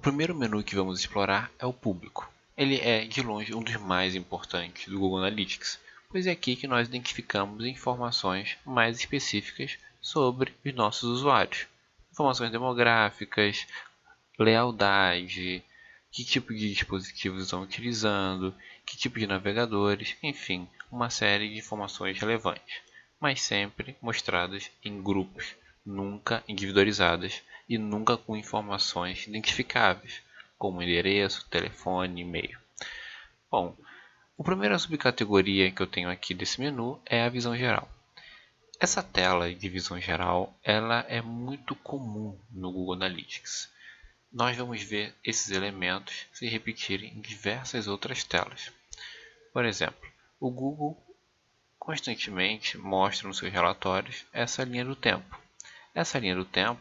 primeiro menu que vamos explorar é o público. Ele é, de longe, um dos mais importantes do Google Analytics, pois é aqui que nós identificamos informações mais específicas sobre os nossos usuários. Informações demográficas, lealdade, que tipo de dispositivos estão utilizando, que tipo de navegadores, enfim, uma série de informações relevantes, mas sempre mostradas em grupos, nunca individualizadas e nunca com informações identificáveis, como endereço, telefone, e-mail. Bom, a primeira subcategoria que eu tenho aqui desse menu é a visão geral. Essa tela de visão geral ela é muito comum no Google Analytics. Nós vamos ver esses elementos se repetirem em diversas outras telas. Por exemplo, o Google constantemente mostra nos seus relatórios essa linha do tempo. Essa linha do tempo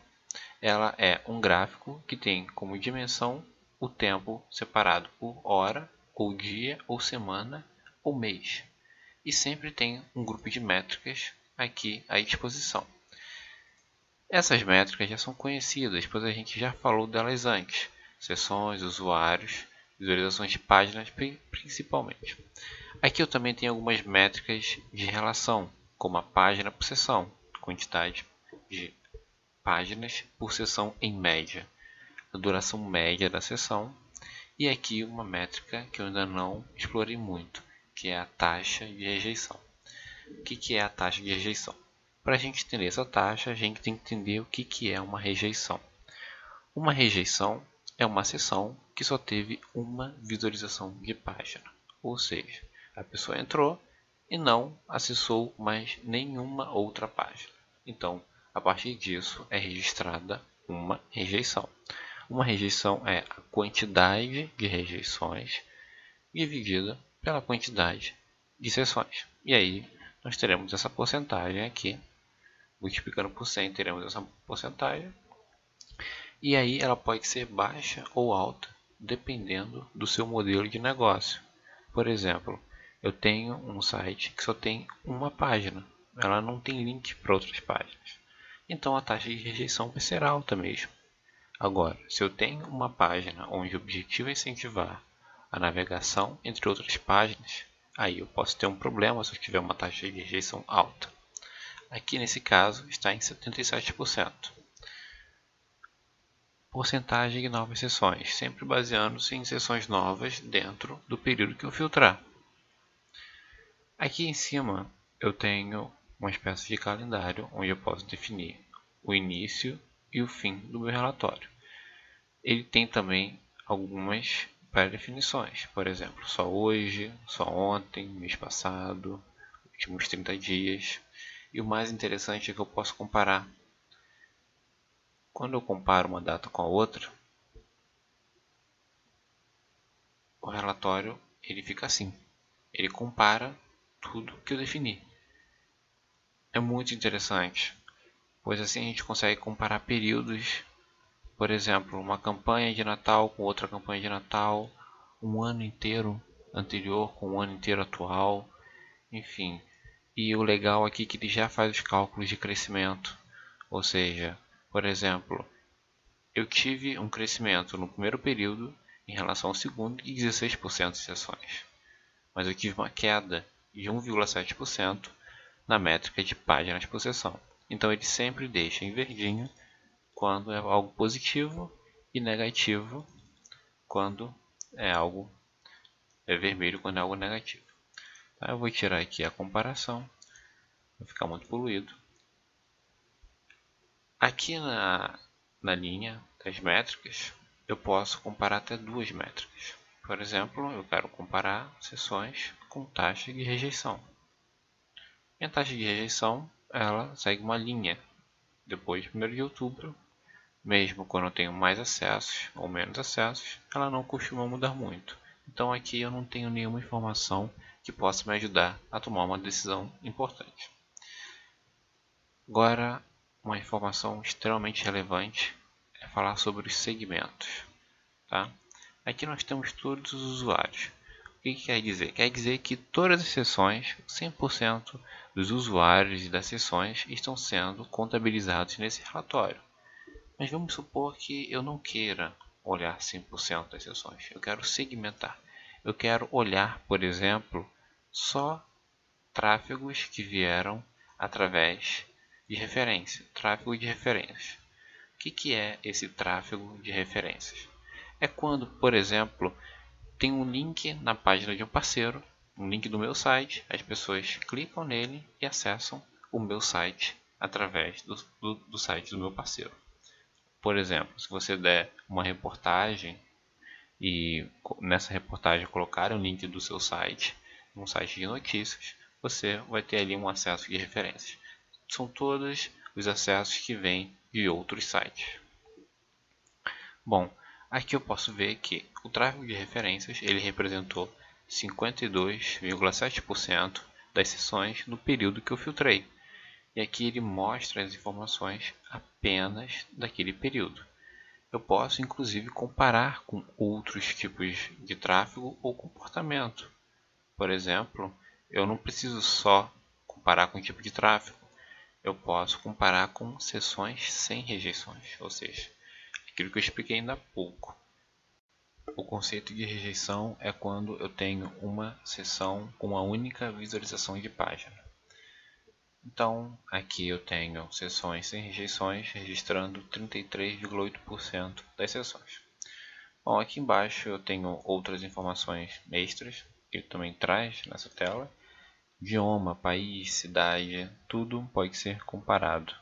ela é um gráfico que tem como dimensão o tempo separado por hora, ou dia, ou semana, ou mês. E sempre tem um grupo de métricas aqui à disposição. Essas métricas já são conhecidas, pois a gente já falou delas antes. Seções, usuários, visualizações de páginas principalmente. Aqui eu também tenho algumas métricas de relação, como a página por seção, quantidade de páginas por seção em média, a duração média da seção, e aqui uma métrica que eu ainda não explorei muito, que é a taxa de rejeição. O que é a taxa de rejeição? Para a gente entender essa taxa, a gente tem que entender o que é uma rejeição. Uma rejeição é uma seção que só teve uma visualização de página, ou seja, a pessoa entrou e não acessou mais nenhuma outra página. Então, a partir disso é registrada uma rejeição. Uma rejeição é a quantidade de rejeições dividida pela quantidade de sessões. E aí nós teremos essa porcentagem aqui, multiplicando por 100 teremos essa porcentagem. E aí ela pode ser baixa ou alta, dependendo do seu modelo de negócio. Por exemplo, eu tenho um site que só tem uma página, ela não tem link para outras páginas. Então a taxa de rejeição vai ser alta mesmo. Agora, se eu tenho uma página onde o objetivo é incentivar a navegação entre outras páginas, aí eu posso ter um problema se eu tiver uma taxa de rejeição alta. Aqui nesse caso está em 77%. Porcentagem de novas sessões, sempre baseando-se em sessões novas dentro do período que eu filtrar. Aqui em cima eu tenho uma espécie de calendário onde eu posso definir o início e o fim do meu relatório. Ele tem também algumas pré-definições, por exemplo, só hoje, só ontem, mês passado, últimos 30 dias. E o mais interessante é que eu posso comparar. Quando eu comparo uma data com a outra, o relatório ele fica assim. Ele compara tudo que eu defini. É muito interessante, pois assim a gente consegue comparar períodos. Por exemplo, uma campanha de Natal com outra campanha de Natal, um ano inteiro anterior com o ano inteiro atual, enfim. E o legal aqui é que ele já faz os cálculos de crescimento, ou seja, por exemplo, eu tive um crescimento no primeiro período em relação ao segundo de 16% de sessões, mas eu tive uma queda de 1,7% na métrica de páginas por sessão. Então ele sempre deixa em verdinho quando é algo positivo e negativo quando é algo vermelho quando é algo negativo. Tá? Eu vou tirar aqui a comparação, vai ficar muito poluído. Aqui na linha das métricas eu posso comparar até duas métricas. Por exemplo, eu quero comparar sessões com taxa de rejeição. Minha taxa de rejeição ela segue uma linha. Depois de 1º de outubro, mesmo quando eu tenho mais acessos ou menos acessos, ela não costuma mudar muito. Então aqui eu não tenho nenhuma informação que possa me ajudar a tomar uma decisão importante. Agora, uma informação extremamente relevante é falar sobre os segmentos. Tá? Aqui nós temos todos os usuários. O que quer dizer? Quer dizer que todas as sessões, 100% dos usuários e das sessões estão sendo contabilizados nesse relatório. Mas vamos supor que eu não queira olhar 100% das sessões. Eu quero segmentar. Eu quero olhar, por exemplo, só tráfegos que vieram através de referência. Tráfego de referências. O que é esse tráfego de referências? É quando, por exemplo, tem um link na página de um parceiro, um link do meu site, as pessoas clicam nele e acessam o meu site através do site do meu parceiro. Por exemplo, se você der uma reportagem e nessa reportagem colocar o link do seu site, um site de notícias, você vai ter ali um acesso de referências. São todos os acessos que vêm de outros sites. Bom, aqui eu posso ver que o tráfego de referências ele representou 52,7% das sessões no período que eu filtrei. E aqui ele mostra as informações apenas daquele período. Eu posso inclusive comparar com outros tipos de tráfego ou comportamento. Por exemplo, eu não preciso só comparar com o tipo de tráfego. Eu posso comparar com sessões sem rejeições, ou seja, aquilo que eu expliquei ainda há pouco. O conceito de rejeição é quando eu tenho uma sessão com uma única visualização de página. Então, aqui eu tenho sessões sem rejeições, registrando 33,8% das sessões. Bom, aqui embaixo eu tenho outras informações extras, que ele também traz nessa tela. Idioma, país, cidade, tudo pode ser comparado.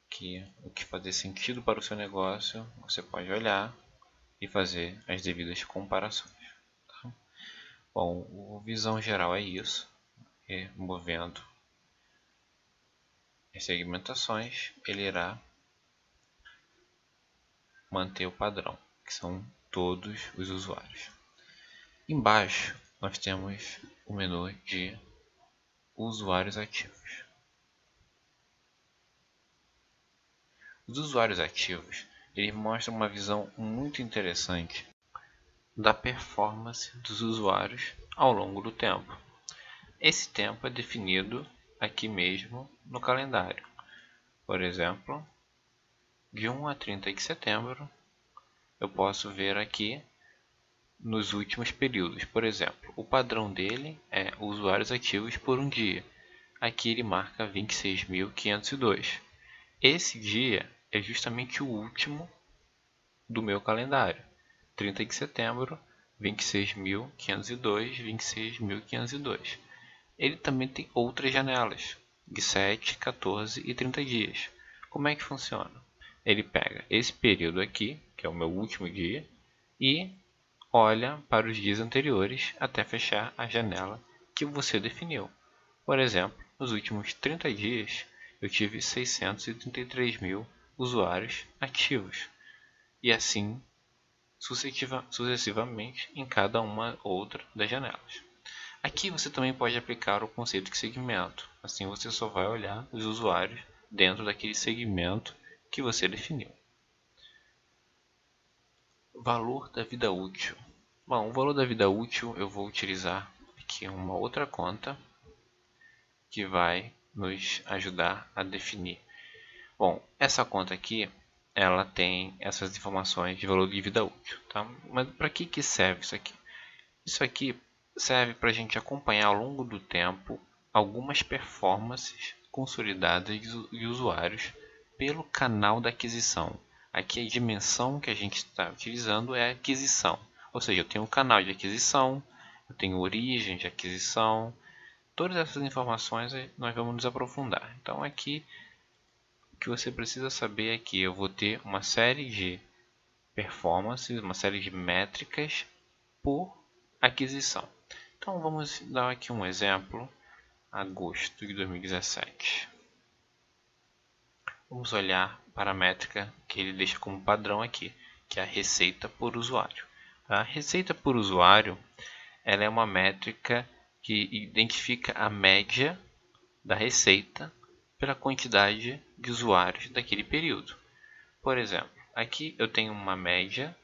Aqui, o que fazer sentido para o seu negócio, você pode olhar e fazer as devidas comparações. Tá? Bom, a visão geral é isso. Removendo as segmentações, ele irá manter o padrão, que são todos os usuários. Embaixo nós temos o menu de usuários ativos. Os usuários ativos eles mostram uma visão muito interessante da performance dos usuários ao longo do tempo. Esse tempo é definido aqui mesmo no calendário. Por exemplo, de 1 a 30 de setembro, eu posso ver aqui nos últimos períodos. Por exemplo, o padrão dele é usuários ativos por um dia. Aqui ele marca 26.502. Esse dia é justamente o último do meu calendário. 30 de setembro, 26.502, 26.502. Ele também tem outras janelas, de 7, 14 e 30 dias. Como é que funciona? Ele pega esse período aqui, que é o meu último dia, e olha para os dias anteriores até fechar a janela que você definiu. Por exemplo, nos últimos 30 dias, eu tive 633 mil usuários ativos. E assim sucessivamente em cada uma outra das janelas. Aqui você também pode aplicar o conceito de segmento. Assim você só vai olhar os usuários dentro daquele segmento que você definiu. Valor da vida útil. Bom, o valor da vida útil eu vou utilizar aqui uma outra conta que vai nos ajudar a definir. Bom, essa conta aqui ela tem essas informações de valor de vida útil, tá? Mas para que serve isso aqui? Isso aqui serve para a gente acompanhar ao longo do tempo algumas performances consolidadas de usuários pelo canal da aquisição. Aqui a dimensão que a gente está utilizando é a aquisição, ou seja, eu tenho um canal de aquisição, eu tenho origem de aquisição, todas essas informações nós vamos nos aprofundar. Então aqui o que você precisa saber é que eu vou ter uma série de performances, uma série de métricas por aquisição. Então vamos dar aqui um exemplo, agosto de 2017. Vamos olhar para a métrica que ele deixa como padrão aqui, que é a receita por usuário. A receita por usuário ela é uma métrica que identifica a média da receita pela quantidade de usuários daquele período. Por exemplo, aqui eu tenho uma média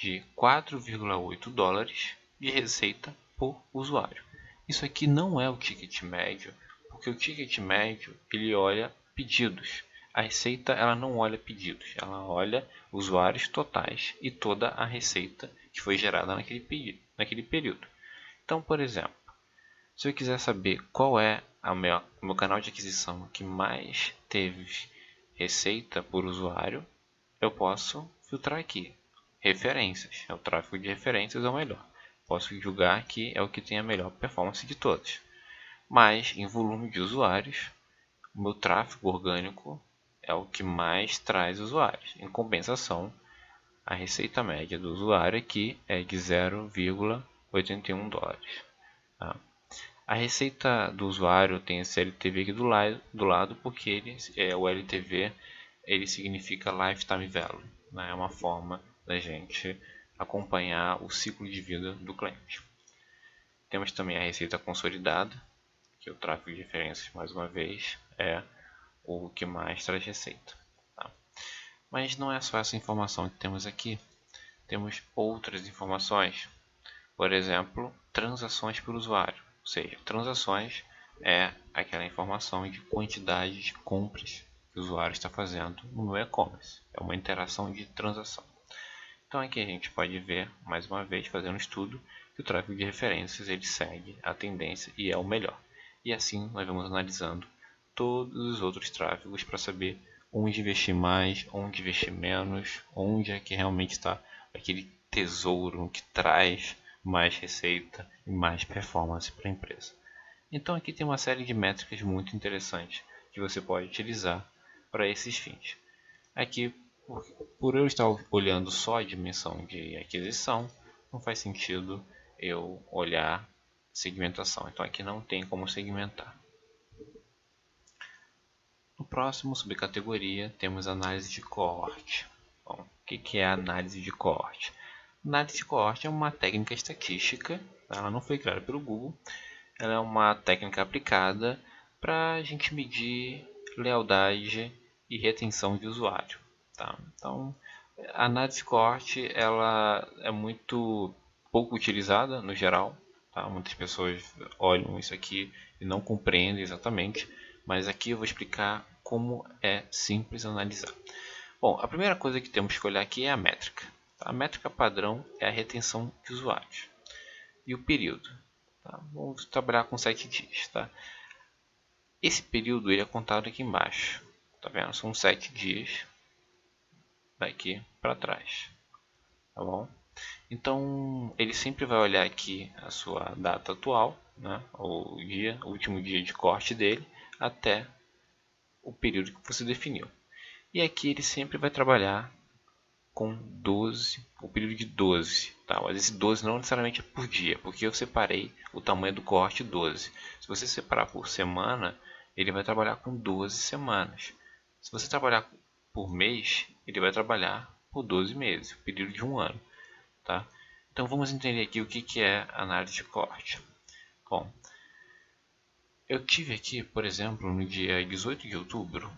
de 4,8 dólares de receita por usuário. Isso aqui não é o ticket médio, porque o ticket médio ele olha pedidos. A receita ela não olha pedidos, ela olha usuários totais e toda a receita que foi gerada naquele período. Então, por exemplo, se eu quiser saber qual é o meu canal de aquisição que mais teve receita por usuário, eu posso filtrar aqui. Referências. O tráfego de referências é o melhor. Posso julgar que é o que tem a melhor performance de todos. Mas, em volume de usuários, o meu tráfego orgânico é o que mais traz usuários. Em compensação, a receita média do usuário aqui é de 0,81 dólares. Tá? A receita do usuário tem esse LTV aqui do lado porque o LTV ele significa Lifetime Value. Né? É uma forma da gente acompanhar o ciclo de vida do cliente. Temos também a receita consolidada, que é o tráfego de referências, mais uma vez, é o que mais traz receita. Tá? Mas não é só essa informação que temos aqui. Temos outras informações. Por exemplo, transações por usuário. Ou seja, transações é aquela informação de quantidade de compras que o usuário está fazendo no meu e-commerce. É uma interação de transação. Então aqui a gente pode ver, mais uma vez, fazendo um estudo, que o tráfego de referências ele segue a tendência e é o melhor. E assim nós vamos analisando todos os outros tráfegos para saber onde investir mais, onde investir menos, onde é que realmente está aquele tesouro que traz mais receita e mais performance para a empresa. Então aqui tem uma série de métricas muito interessantes que você pode utilizar para esses fins. Aqui, por eu estar olhando só a dimensão de aquisição, não faz sentido eu olhar segmentação. Então aqui não tem como segmentar. No próximo subcategoria temos análise de coorte. Bom, o que é a análise de coorte? Análise de coorte é uma técnica estatística, ela não foi criada pelo Google, ela é uma técnica aplicada para a gente medir lealdade e retenção de usuário. Tá? Então, a análise de coorte ela é muito pouco utilizada no geral. Tá? Muitas pessoas olham isso aqui e não compreendem exatamente, mas aqui eu vou explicar como é simples analisar. Bom, a primeira coisa que temos que olhar aqui é a métrica. A métrica padrão é a retenção de usuários. E o período. Tá? Vamos trabalhar com 7 dias. Tá? Esse período ele é contado aqui embaixo. Tá vendo? São 7 dias daqui para trás. Tá bom? Então, ele sempre vai olhar aqui a sua data atual, né? O último dia de corte dele, até o período que você definiu. E aqui ele sempre vai trabalhar com 12, o período de 12, tá? Mas esse 12 não necessariamente é por dia, porque eu separei o tamanho do corte 12. Se você separar por semana, ele vai trabalhar com 12 semanas. Se você trabalhar por mês, ele vai trabalhar por 12 meses, o período de um ano, tá? Então vamos entender aqui o que é análise de corte. Bom, eu tive aqui, por exemplo, no dia 18 de outubro,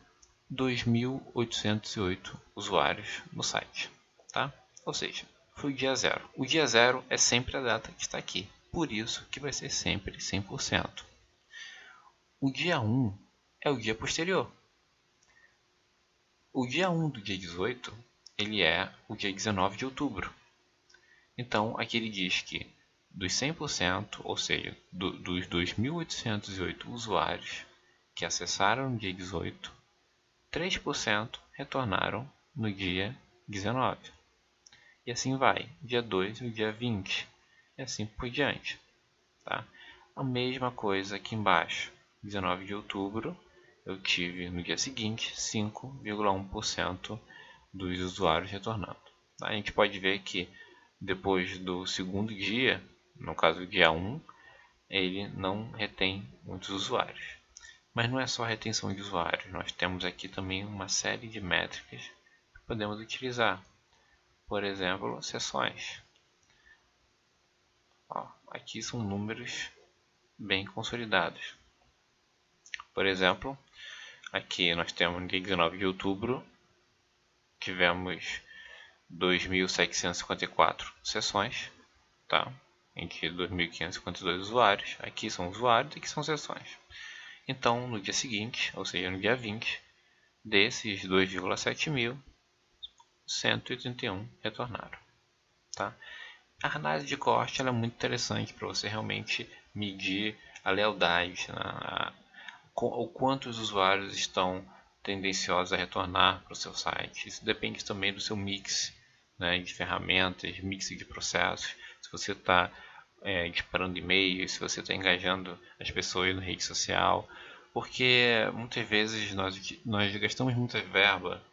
2.808 usuários no site, tá? Ou seja, foi o dia 0. O dia 0 é sempre a data que está aqui, por isso que vai ser sempre 100%. O dia 1 é o dia posterior. O dia 1 do dia 18, ele é o dia 19 de outubro. Então, aqui ele diz que dos 100%, ou seja, dos 2.808 usuários que acessaram no dia 18, 3% retornaram no dia 19. E assim vai, dia 2 e o dia 20, e assim por diante. Tá? A mesma coisa aqui embaixo, 19 de outubro, eu tive no dia seguinte 5,1% dos usuários retornando. Tá? A gente pode ver que depois do segundo dia, no caso dia 1, ele não retém muitos usuários. Mas não é só a retenção de usuários, nós temos aqui também uma série de métricas que podemos utilizar. Por exemplo, sessões. Ó, aqui são números bem consolidados. Por exemplo, aqui nós temos no dia 19 de outubro, tivemos 2.754 sessões, tá? Entre 2.552 usuários. Aqui são usuários e aqui são sessões. Então, no dia seguinte, ou seja, no dia 20, Desses 2,7 mil, 181 retornaram. Tá? A análise de corte ela é muito interessante para você realmente medir a lealdade, né? O quanto os usuários estão tendenciosos a retornar para o seu site. Isso depende também do seu mix, né, de ferramentas, mix de processos. Se você está disparando e-mails, se você está engajando as pessoas na rede social, porque muitas vezes nós gastamos muita verba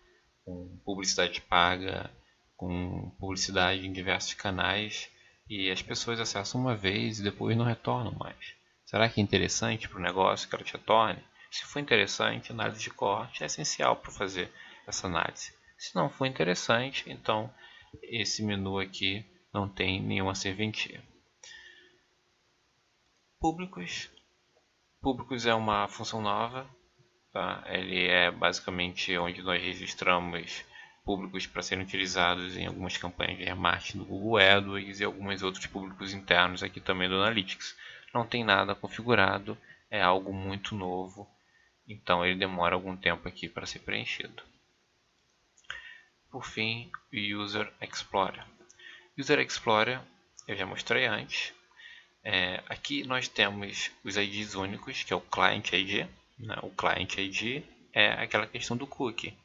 com publicidade paga, com publicidade em diversos canais, e as pessoas acessam uma vez e depois não retornam mais. Será que é interessante para o negócio que ela te retorne? Se for interessante, análise de corte é essencial para fazer essa análise. Se não for interessante, então esse menu aqui não tem nenhuma serventia. Públicos. Públicos é uma função nova. Tá? Ele é basicamente onde nós registramos públicos para serem utilizados em algumas campanhas de remarketing do Google AdWords e alguns outros públicos internos aqui também do Analytics. Não tem nada configurado, é algo muito novo, então ele demora algum tempo aqui para ser preenchido. Por fim, o User Explorer. User Explorer eu já mostrei antes. Aqui nós temos os IDs únicos, que é o Client ID. O Client ID é aquela questão do cookie.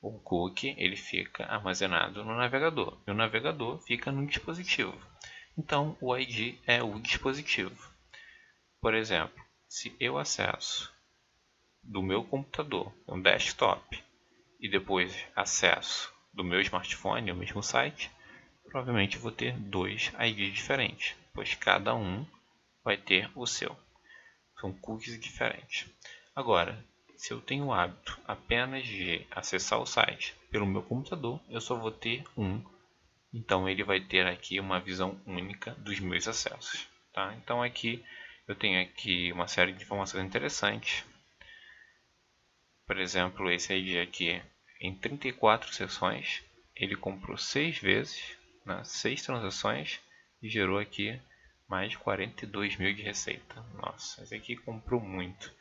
O cookie ele fica armazenado no navegador e o navegador fica no dispositivo. Então o ID é o dispositivo. Por exemplo, se eu acesso do meu computador, um desktop, e depois acesso do meu smartphone, o mesmo site, provavelmente vou ter dois IDs diferentes, pois cada um vai ter o seu. São cookies diferentes. Agora, se eu tenho o hábito apenas de acessar o site pelo meu computador, eu só vou ter um. Então ele vai ter aqui uma visão única dos meus acessos. Tá? Então aqui eu tenho aqui uma série de informações interessantes. Por exemplo, esse ID aqui, em 34 sessões, ele comprou 6 vezes, 6 transações, e gerou aqui mais de 42 mil de receita. Nossa, esse aqui comprou muito.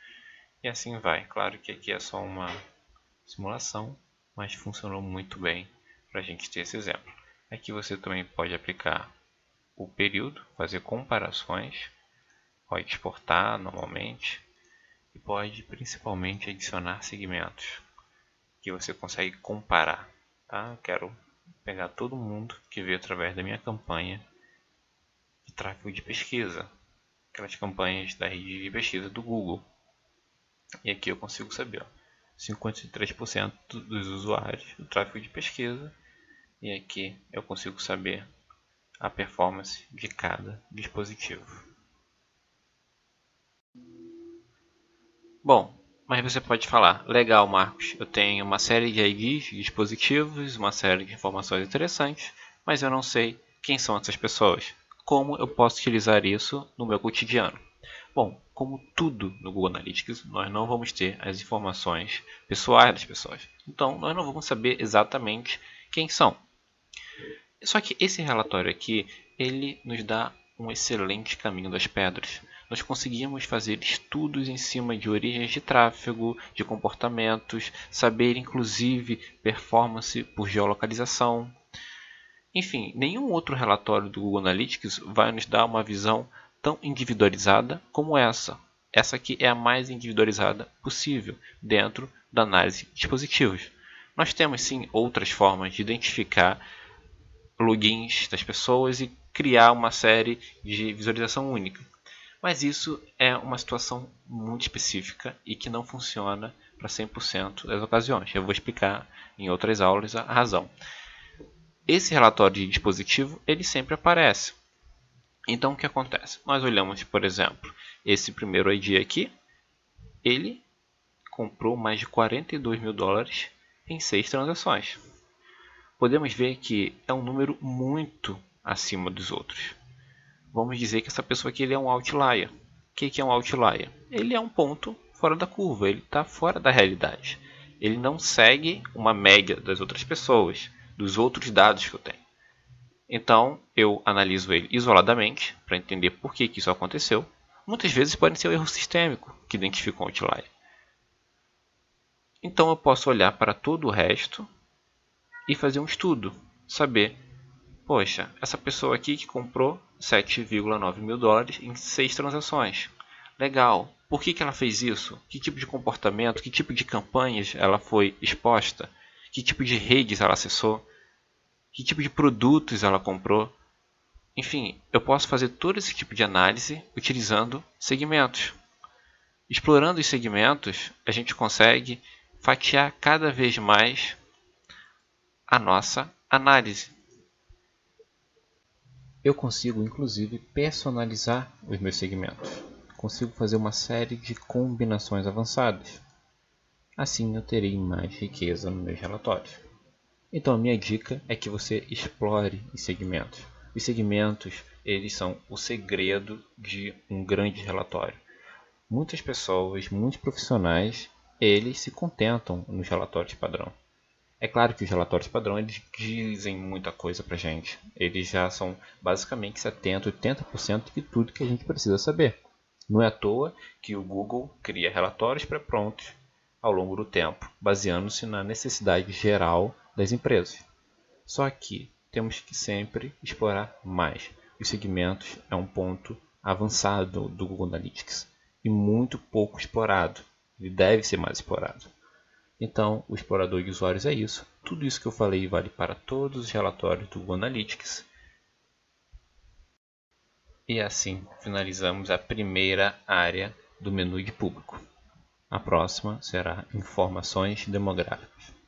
E assim vai. Claro que aqui é só uma simulação, mas funcionou muito bem para a gente ter esse exemplo. Aqui você também pode aplicar o período, fazer comparações, pode exportar normalmente e pode principalmente adicionar segmentos que você consegue comparar. Tá? Eu quero pegar todo mundo que veio através da minha campanha de tráfego de pesquisa, aquelas campanhas da rede de pesquisa do Google. E aqui eu consigo saber, 53% dos usuários do tráfego de pesquisa. E aqui eu consigo saber a performance de cada dispositivo. Bom, mas você pode falar, legal Marcos, eu tenho uma série de IDs de dispositivos, uma série de informações interessantes, mas eu não sei quem são essas pessoas. Como eu posso utilizar isso no meu cotidiano? Bom, como tudo no Google Analytics, nós não vamos ter as informações pessoais das pessoas. Então, nós não vamos saber exatamente quem são. Só que esse relatório aqui, ele nos dá um excelente caminho das pedras. Nós conseguimos fazer estudos em cima de origens de tráfego, de comportamentos, saber inclusive performance por geolocalização. Enfim, nenhum outro relatório do Google Analytics vai nos dar uma visão tão individualizada como essa. Essa aqui é a mais individualizada possível dentro da análise de dispositivos. Nós temos sim outras formas de identificar logins das pessoas e criar uma série de visualização única. Mas isso é uma situação muito específica e que não funciona para 100% das ocasiões. Eu vou explicar em outras aulas a razão. Esse relatório de dispositivo ele sempre aparece. Então o que acontece? Nós olhamos, por exemplo, esse primeiro ID aqui, ele comprou mais de 42 mil dólares em 6 transações. Podemos ver que é um número muito acima dos outros. Vamos dizer que essa pessoa aqui ele é um outlier. O que é um outlier? Ele é um ponto fora da curva, ele está fora da realidade. Ele não segue uma média das outras pessoas, dos outros dados que eu tenho. Então, eu analiso ele isoladamente para entender por que isso aconteceu. Muitas vezes pode ser um erro sistêmico que identifica um outlier. Então eu posso olhar para todo o resto e fazer um estudo, saber, poxa, essa pessoa aqui que comprou 7,9 mil dólares em 6 transações. Legal. Por que ela fez isso? Que tipo de comportamento, que tipo de campanhas ela foi exposta? Que tipo de redes ela acessou? Que tipo de produtos ela comprou? Enfim, eu posso fazer todo esse tipo de análise utilizando segmentos. Explorando os segmentos, a gente consegue fatiar cada vez mais a nossa análise. Eu consigo, inclusive, personalizar os meus segmentos. Consigo fazer uma série de combinações avançadas. Assim eu terei mais riqueza nos meus relatórios. Então a minha dica é que você explore os segmentos. Os segmentos, eles são o segredo de um grande relatório. Muitas pessoas, muitos profissionais, eles se contentam nos relatórios padrão. É claro que os relatórios padrão eles dizem muita coisa pra gente. Eles já são basicamente 70, 80% de tudo que a gente precisa saber. Não é à toa que o Google cria relatórios pré-prontos ao longo do tempo, baseando-se na necessidade geral das empresas. Só que temos que sempre explorar mais. Os segmentos é um ponto avançado do Google Analytics e muito pouco explorado. Ele deve ser mais explorado. Então, o explorador de usuários é isso. Tudo isso que eu falei vale para todos os relatórios do Google Analytics. E assim finalizamos a primeira área do menu de público. A próxima será informações demográficas.